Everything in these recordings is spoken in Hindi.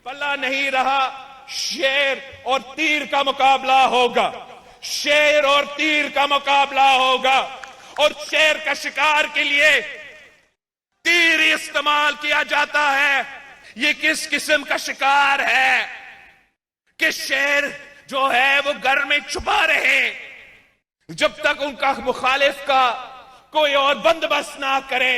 बल्ला नहीं रहा, शेर और तीर का मुकाबला होगा। शेर और तीर का मुकाबला होगा और शेर का शिकार के लिए तीर इस्तेमाल किया जाता है। ये किस किस्म का शिकार है कि शेर जो है वो घर में छुपा रहे जब तक उनका मुखालिफ का कोई और बंदोबस्त ना करे।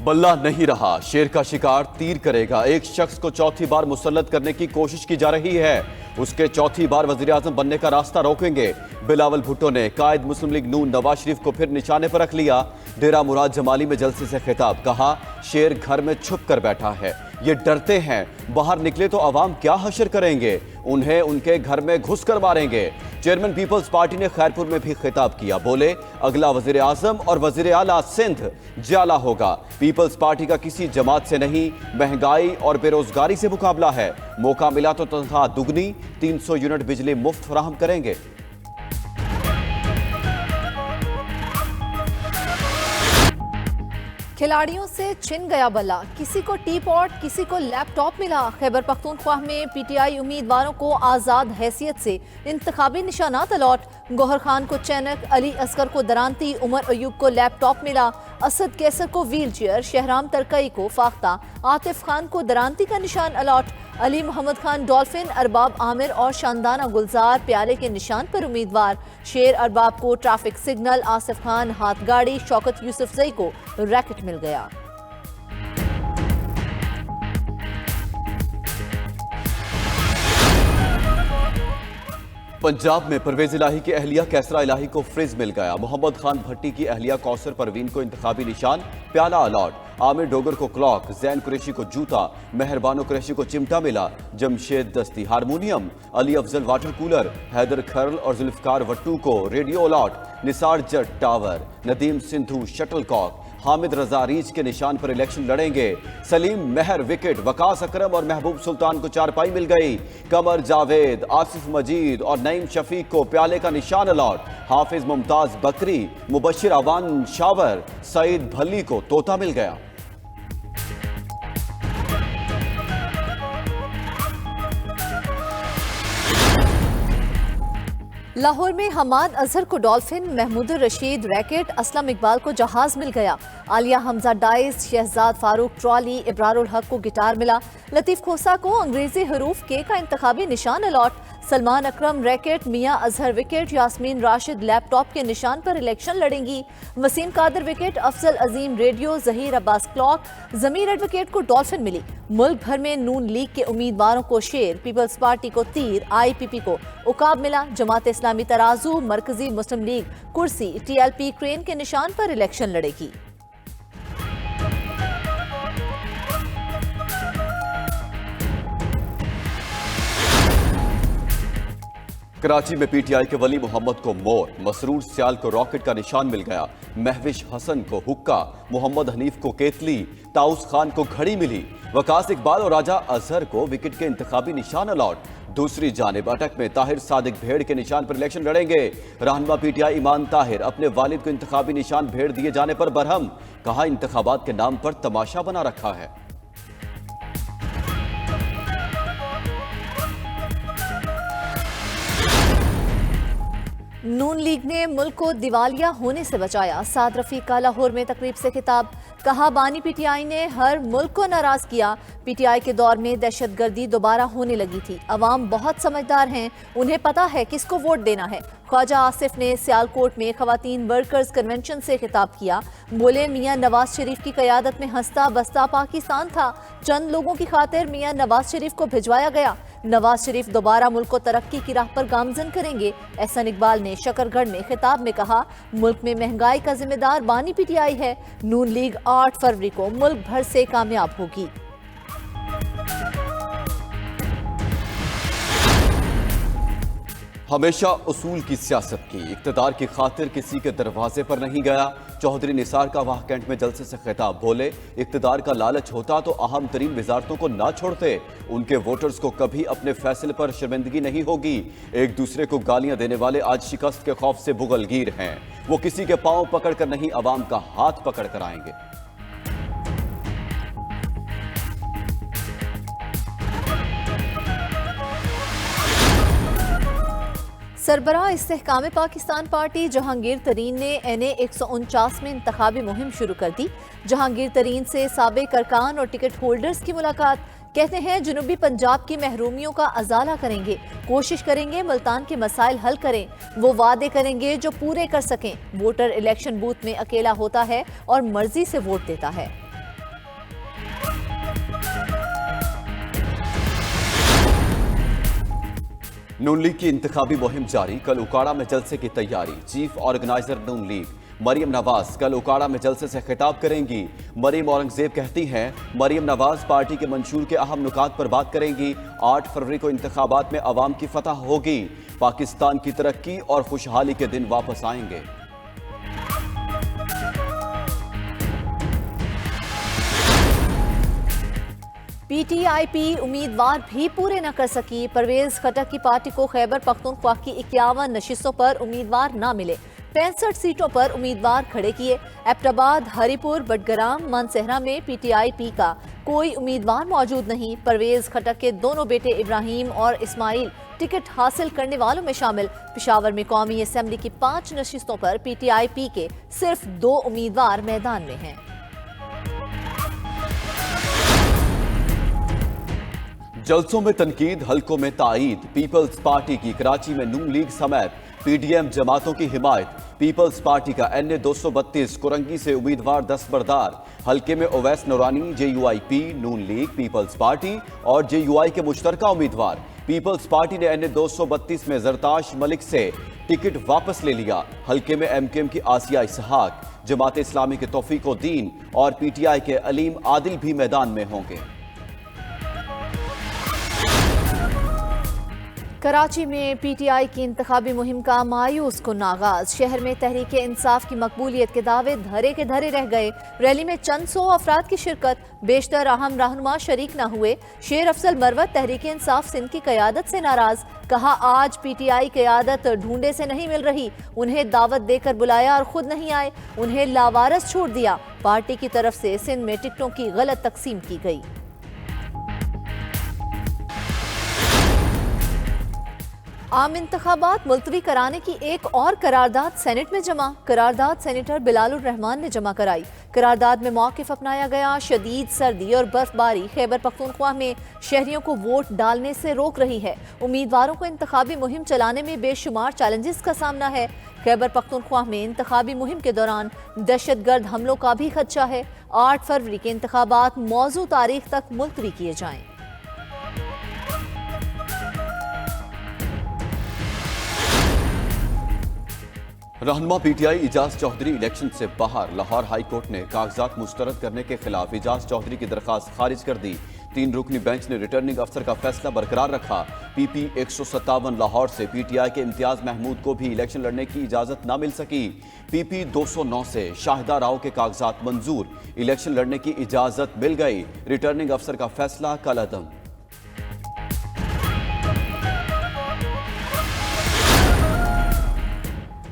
बल्ला नहीं रहा, शेर का शिकार तीर करेगा। एक शख्स को चौथी बार मुसल्लत करने की कोशिश की जा रही है। उसके चौथी बार वजीर आजम बनने का रास्ता रोकेंगे। बिलावल भुट्टो ने कायद मुस्लिम लीग नून नवाज शरीफ को फिर निशाने पर रख लिया। डेरा मुराद जमाली में जलसे से खिताब, कहा शेर घर में छुप कर बैठा है, ये डरते हैं, बाहर निकले तो अवाम क्या हशर करेंगे, उन्हें उनके घर में घुस कर मारेंगे। चेयरमैन पीपल्स पार्टी ने खैरपुर में भी खिताब किया, बोले अगला वजीर आजम और वजीर आला सिंध जाला होगा। पीपल्स पार्टी का किसी जमात से नहीं, महंगाई और बेरोजगारी से मुकाबला है। मौका मिला तो तनख्वाह दुगनी, 300 यूनिट बिजली मुफ्त फराहम करेंगे। खिलाड़ियों से छिन गया बल्ला, किसी को टी पॉट, किसी को लैपटॉप मिला। खैबर पख्तूनख्वा में पीटीआई उम्मीदवारों को आज़ाद हैसियत से इंतखाबी निशानात अलॉट। गौहर खान को चैनक, अली असगर को दरांती, उमर अयूब को लैपटॉप मिला, असद कैसर को व्हील चेयर, शहराम तरकई को फाख्ता, आतिफ खान को दरांती का निशान अलॉट। अली मोहम्मद खान डॉल्फिन, अरबाब आमिर और शानदाना गुलजार प्याले के निशान पर उम्मीदवार। शेर अरबाब को ट्रैफिक सिग्नल, आसिफ खान हाथ गाड़ी, शौकत यूसुफजई को रैकेट मिल गया। पंजाब में परवेज इलाही की अहलिया कैसरा इलाही को फ्रिज मिल गया। मोहम्मद खान भट्टी की अहलिया कौसर परवीन को इंतखाबी निशान प्याला अलॉट। आमिर डोगर को क्लॉक, जैन कुरैशी को जूता, मेहरबानो कुरैशी को चिमटा मिला। Jamshed Dasti harmonium, Ali Afzal water cooler, Haider Kharal और जुल्फकार वट्टू को radio allot. Nisar Jat tower, Nadeem Sindhu shuttlecock, Hamid Raza रीच के निशान पर इलेक्शन लड़ेंगे। सलीम महर विकेट, वकास अकरम और महबूब सुल्तान को चारपाई मिल गई। कमर जावेद, आसिफ मजीद और नईम शफीक को प्याले का निशान अलॉट। हाफिज मुमताज बकरी, मुबशिर अवान शावर, सईद भल्ली को तोता मिल गया। लाहौर में हमाद अजहर को डॉल्फिन, महमूद रशीद रैकेट, असलम इकबाल को जहाज मिल गया। आलिया हमजा डाइस, शहजाद फारूक ट्रॉली, इब्रारुल हक को गिटार मिला। लतीफ खोसा को अंग्रेजी हरूफ के का इंतखाबी निशान अलॉट। सलमान अकरम रैकेट, मियां अजहर विकेट, यास्मीन राशिद लैपटॉप के निशान पर इलेक्शन लड़ेंगी। वसीम कादर विकेट, अफजल अजीम रेडियो, जहीर अब्बास क्लॉक, जमीर एडवोकेट को डॉल्फिन मिली। मुल्क भर में नून लीग के उम्मीदवारों को शेर, पीपल्स पार्टी को तीर, IPP को उकाब मिला। जमात इस्लामी तराजू, मरकजी मुस्लिम लीग कुर्सी, TLP क्रेन के निशान पर इलेक्शन लड़ेगी। कराची में पीटीआई के वली मोहम्मद को मोर, मसरूर सियाल को रॉकेट का निशान मिल गया। महविश हसन को हुक्का, मोहम्मद हनीफ को केतली, ताउस खान को घड़ी मिली। वकास इकबाल और राजा अजहर को विकेट के इंतखाबी निशान अलॉट। दूसरी जानिब अटक में ताहिर सादिक भेड़ के निशान पर इलेक्शन लड़ेंगे। रहनुमा पीटीआई ईमान ताहिर अपने वालिद को इंतखाबी निशान भेड़ दिए जाने पर बरहम, कहा इंतखाबात के नाम पर तमाशा बना रखा है। नून लीग ने मुल्क को दिवालिया होने से बचाया। साद रफीक का लाहौर में तकरीब से खिताब, कहा बानी पीटीआई ने हर मुल्क को नाराज किया। पीटीआई के दौर में दहशतगर्दी दोबारा होने लगी थी। अवाम बहुत समझदार हैं, उन्हें पता है किसको वोट देना है। ख्वाजा आसिफ ने सियालकोट में खवातीन वर्कर्स कन्वेंशन से खिताब किया, बोले मियां नवाज शरीफ की क़यादत में हंसता बसता पाकिस्तान था, चंद लोगों की खातिर मियां नवाज शरीफ को भिजवाया गया। नवाज शरीफ दोबारा मुल्क को तरक्की की राह पर गामजन करेंगे। एहसन इकबाल ने शकरगढ़ में खिताब में कहा, मुल्क में महंगाई का जिम्मेदार बानी पीटीआई है। नून लीग 8 फरवरी को मुल्क भर से कामयाब होगी। हमेशा उसूल की सियासत की, इक्तदार की खातिर किसी के दरवाजे पर नहीं गया। चौधरी निसार का वाह कैंट में जलसे से खिताब, बोले इक्तदार का लालच होता तो अहम तरीन वजारतों को ना छोड़ते। उनके वोटर्स को कभी अपने फैसले पर शर्मिंदगी नहीं होगी। एक दूसरे को गालियां देने वाले आज शिकस्त के खौफ से बुगलगीर हैं। वो किसी के पांव पकड़कर नहीं, अवाम का हाथ पकड़ कर आएंगे। सरबराह इस्तेहकाम पाकिस्तान पार्टी जहांगीर तरीन ने NA 149 में इंतखाबी मुहिम शुरू कर दी। जहांगीर तरीन से साबिक अरकान और टिकट होल्डर्स की मुलाकात। कहते हैं जनूबी पंजाब की महरूमियों का अजाला करेंगे, कोशिश करेंगे मुल्तान के मसाइल हल करें। वो वादे करेंगे जो पूरे कर सकें। वोटर इलेक्शन बूथ में अकेला होता है और मर्जी से वोट देता है। नून लीग की इंतखाबी मुहिम जारी। कल उकाड़ा में जलसे की तैयारी। चीफ ऑर्गेनाइजर नून लीग मरियम नवाज कल उकाड़ा में जलसे से खिताब करेंगी। मरियम औरंगजेब कहती हैं मरियम नवाज पार्टी के मंशूर के अहम नुकात पर बात करेंगी। 8 फरवरी को इंतखाबात में अवाम की फतह होगी। पाकिस्तान की तरक्की और खुशहाली के दिन वापस आएंगे। PTIP उम्मीदवार भी पूरे न कर सकी। परवेज खटक की पार्टी को खैबर पख्तूनख्वा की 51 नशिस्तों पर उम्मीदवार न मिले। 65 सीटों पर उम्मीदवार खड़े किए। एबटाबाद, हरिपुर, बडगराम, मानसहरा में PTIP का कोई उम्मीदवार मौजूद नहीं। परवेज खटक के दोनों बेटे इब्राहिम और इस्माइल टिकट हासिल करने वालों में शामिल। पेशावर में कौमी असेंबली की 5 नशिस्तों पर PTIP के सिर्फ 2 उम्मीदवार मैदान में हैं। जलसों में तनकीद, हल्कों में ताईद। पीपल्स पार्टी की कराची में नून लीग समेत PDM जमातों की हिमायत। पीपल्स पार्टी का NA 232 कुरंगी से उम्मीदवार दस्तबरदार। हल्के में ओवैस नूरानी JUIP, नून लीग, पीपल्स पार्टी और JUI के मुश्तरका उम्मीदवार। पीपल्स पार्टी ने NA 232 में जरताश मलिक से टिकट वापस ले लिया। हल्के में MKM की आसिया इसहाक, जमात इस्लामी के तौफीकुद्दीन और PTI के अलीम आदिल भी मैदान में होंगे। कराची में PTI की इंतखाबी मुहिम का मायूस कुन आगाज। शहर में तहरीक इंसाफ की मकबूलियत के दावे धरे के धरे रह गए। रैली में चंद 100 अफराद की शिरकत, बेशतर अहम रहनुमा शरीक न हुए। शेर अफजल मरवत तहरीक इंसाफ सिंध की क़यादत से नाराज। कहा आज PTI क़यादत ढूंढे से नहीं मिल रही। उन्हें दावत देकर बुलाया और खुद नहीं आए। उन्हें लावारस छोड़ दिया। पार्टी की तरफ से सिंध में टिकटों की गलत तकसीम की गई। आम इंतखाबात मुलतवी कराने की एक और करारदाद सेनेट में जमा। करारदाद सेनेटर बिलालुर रहमान ने जमा कराई। करारदाद में मौक़िफ़ अपनाया गया। शदीद सर्दी और बर्फबारी खैबर पख्तूनख्वा में शहरियों को वोट डालने से रोक रही है। उम्मीदवारों को इंतखाबी मुहिम चलाने में बेशुमार चैलेंजेस का सामना है। खैबर पख्तूनख्वा में इंतखाबी मुहिम के दौरान दहशतगर्द हमलों का भी खदशा है। 8 फरवरी के इंतखाबात मौजू तारीख तक मुलतवी किए जाएं। रहनुमा PTI इजाज चौधरी इलेक्शन से बाहर। लाहौर हाई कोर्ट ने कागजात मुस्तरद करने के खिलाफ इजाज चौधरी की दरखास्त खारिज कर दी। 3 रुकनी बेंच ने रिटर्निंग अफसर का फैसला बरकरार रखा। PP 157 लाहौर से PTI के इम्तियाज महमूद को भी इलेक्शन लड़ने की इजाजत न मिल सकी। PP 209 से शाहिदा राव के कागजात मंजूर। इलेक्शन लड़ने की इजाजत मिल गई। रिटर्निंग अफसर का फैसला कलअदम।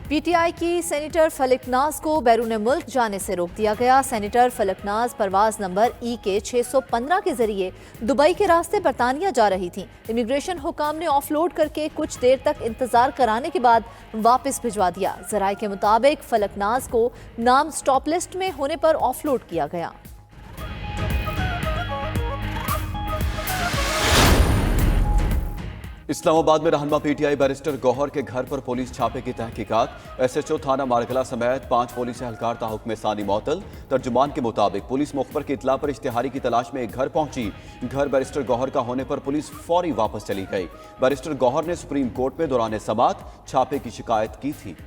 PTI की सेनेटर फलकनाज को बैरून मुल्क जाने से रोक दिया गया। सेनेटर फलकनाज परवाज नंबर EK 615 के जरिए दुबई के रास्ते बरतानिया जा रही थी। इमिग्रेशन हुकाम ने ऑफलोड करके कुछ देर तक इंतजार कराने के बाद वापस भिजवा दिया। जराये के मुताबिक फलकनाज को नाम स्टॉप लिस्ट में होने पर ऑफलोड किया गया। इस्लामाबाद में रहनुमा PTI बैरिस्टर गौहर के घर पर पुलिस छापे की तहकीकात। SHO थाना मारकला समेत 5 पुलिस एहलकार ताहुक्म सानी मअतल। तर्जुमान के मुताबिक पुलिस मुखबर की इतला पर इश्तिहारी की तलाश में एक घर पहुंची। घर बैरिस्टर गौहर का होने पर पुलिस फौरी वापस चली गई। बैरिस्टर गौहर ने सुप्रीम कोर्ट में दौरान समाअत छापे की शिकायत की थी।